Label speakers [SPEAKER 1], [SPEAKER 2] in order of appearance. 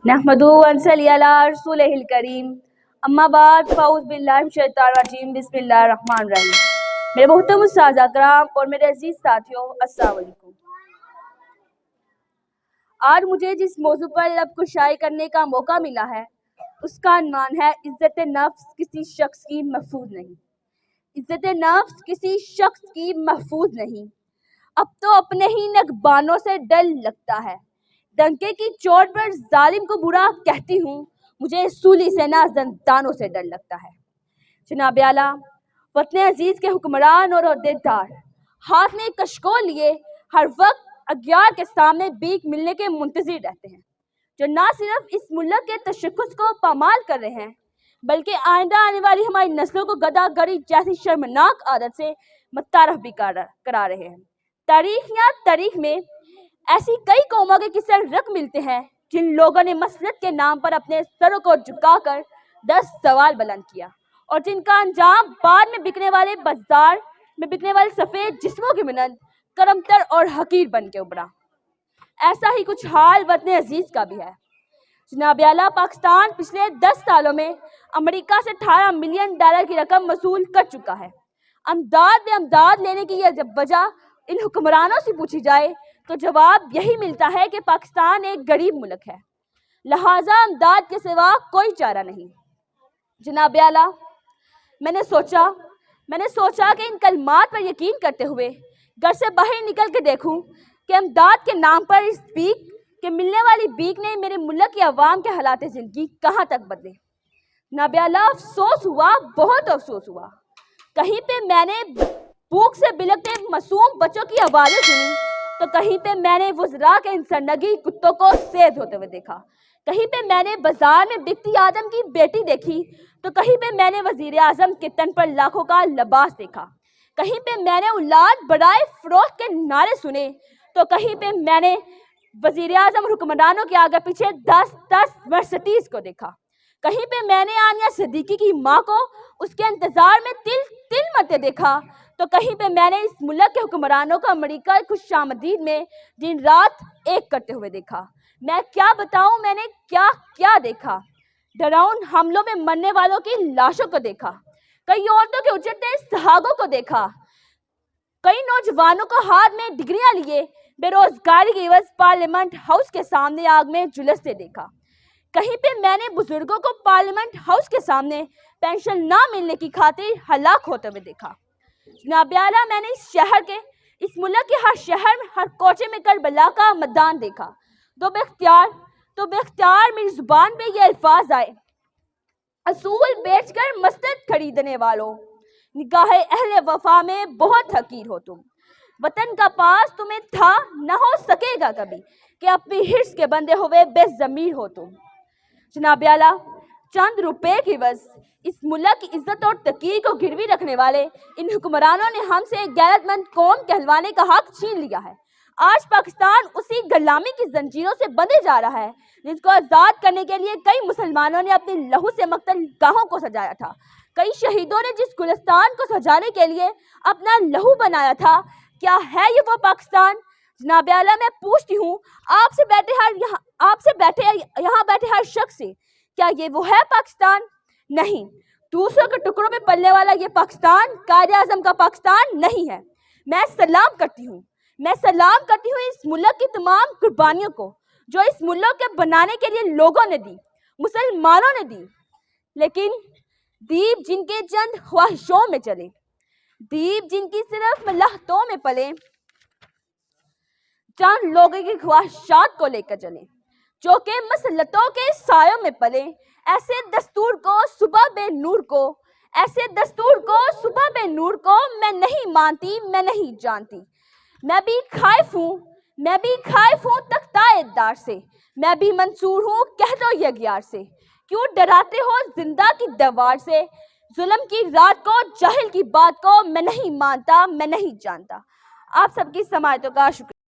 [SPEAKER 1] नहमदुहु व नसल्ली अला रसूलिहिल करीम अम्मा बाद फ़ाऊज़ बिल्लाहि मिनश शैतानिर रजीम बिस्मिल्लाहिर रहमानिर रहीम। मेरे मोहतरम उस्ताद अकराम और मेरे अजीज साथियों, अस्सलाम वालेकुम। आज मुझे जिस मौजू पर लब कुशाई करने का मौका मिला है उसका अन्वान है इज्जत नफ्स किसी शख्स की महफूज नहीं। इज्जत नफ्स किसी शख्स की महफूज नहीं। अब तो अपने ही नगबानों से डर लगता है। डंके की चोट पर जालिम को बुरा कहती हूँ, मुझे सूली से ना जंदानों से डर लगता है। जनाब आला, वतन अजीज के हुक्मरान और ओहदेदार हाथ में कशकोल लिए हर वक्त अग्यार के सामने बीक मिलने के मुंतजिर रहते हैं, जो ना सिर्फ इस मुल्क के तशक्कुस को पामाल कर रहे हैं बल्कि आइंदा आने वाली हमारी नस्लों को गदागरी जैसी शर्मनाक आदत से मुतारफ भी करा रहे हैं। तारीख में ऐसी कई कौमों के किस्से रख मिलते हैं जिन लोगों ने मसलत के नाम पर अपने सरों को झुकाकर 10 सवाल बुलंद किया और जिनका अंजाम बाद में बिकने वाले बाजार में बिकने वाले सफेद जिस्मों की मिनत करमतर और हकीर बन के उभरा। ऐसा ही कुछ हाल वतन अजीज का भी है। जनाब आला, पाकिस्तान पिछले 10 सालों में अमेरिका से $18 मिलियन की रकम वसूल कर चुका है। अमदाद लेने की यह वजह इन हुक्मरानों से पूछी जाए तो जवाब यही मिलता है कि पाकिस्तान एक गरीब मुल्क है, लिहाजा अमदाद के सिवा कोई चारा नहीं। जनाब आला, मैंने सोचा कि इन कलमात पर यकीन करते हुए घर से बाहर निकल के देखूं कि अमदाद के नाम पर इस बीक के मिलने वाली बीक ने मेरे मुल्क की आवाम के हालात जिंदगी कहाँ तक बदले। जनाब आला, अफसोस हुआ, बहुत अफसोस हुआ। कहीं पे मैंने भूख से बिलखते मासूम बच्चों की आवाज़ें सुनी तो कहीं पे मैंने वज़रा के इंसानगी कुत्तों को सेध होते हुए देखा। कहीं पे मैंने बाजार में बिकती आदम की बेटी देखी तो कहीं पे मैंने वज़ीर आज़म के तन पर लाखों का लिबास देखा। कहीं पे मैंने औलाद बढ़ाए फरोख्त के नारे सुने तो कहीं पे मैंने वज़ीर आज़म और हुक्मरानों के आगे पीछे 10 मर्सिडीज को देखा। कहीं पे मैंने आनिया सिद्दीकी की माँ को उसके इंतजार में तिल मरते देखा तो कहीं पे मैंने इस मुल्क के हुक्मरानों को अमेरिका खुशामदीद में दिन रात एक करते हुए देखा। मैं क्या बताऊं, मैंने क्या क्या देखा। डराउन हमलों में मरने वालों की लाशों को देखा, कई औरतों के उजड़ते सुहागों को देखा, कई नौजवानों को हाथ में डिग्रियां लिए बेरोजगारी की एवज पार्लियामेंट हाउस के सामने आग में झुलसते देखा। कहीं पे मैंने बुजुर्गों को पार्लियामेंट हाउस के सामने पेंशन ना मिलने की खातिर हलाक होते हुए देखा। जनाब आला, मैंने इस मुल्क के हर शहर में हर कोचे में करबला का मैदान देखा। तो बेख्तियार मेरी जुबान पे ये अल्फाज आए, असूल बेचकर मस्जिद खरीदने वालों, निगाहे अहले वफा में बहुत हकीर हो तुम। वतन का पास तुम्हें था न हो सकेगा कभी कि अपनी हिर्स के बंदे हुए बेज़मीर हो तुम। जनाब आला, चंद रुपए की बस इस मुल्क की इज्जत और तकी को गिरवी रखने वाले इन हुक्मरानों ने हमसे एक गैरतमंद कौम कहलवाने का हक छीन लिया है। आज पाकिस्तान उसी गुलामी की जंजीरों से बंधे जा रहा है जिसको आज़ाद करने के लिए कई मुसलमानों ने अपने लहू से मक्तल गाहों को सजाया था। कई शहीदों ने जिस गुलिस्तान को सजाने के लिए अपना लहू बनाया था, क्या है ये वो पाकिस्तान? जनाब आला, मैं पूछती हूँ आपसे बैठे यहाँ बैठे हर शख्स से, क्या ये वो है पाकिस्तान? नहीं, दूसरों के टुकड़ों में पलने वाला ये पाकिस्तान कायदे आज़म का पाकिस्तान नहीं है। मैं सलाम करती हूँ इस मुल्क की तमाम कुर्बानियों को जो इस मुल्क के बनाने के लिए लोगों ने दी, मुसलमानों ने दी, लेकिन दीप जिनके चंद ख्वाहिशों में चले, दीप जिनकी सिर्फ लहतों में पले, चंद लोगों की ख्वाहिशात को लेकर चले जो कि मसलतों के सायों में पले। ऐसे दस्तूर को सुबह बेनूर को मैं नहीं मानती, मैं नहीं जानती। मैं भी खाइफ हूँ तख्ताएदार से, मैं भी मंसूर हूँ कह दो यज्ञार से। क्यों डराते हो जिंदा की दीवार से? जुल्म की रात को, जाहिल की बात को मैं नहीं मानता, मैं नहीं जानता। आप सबकी समाअतों का शुक्रिया।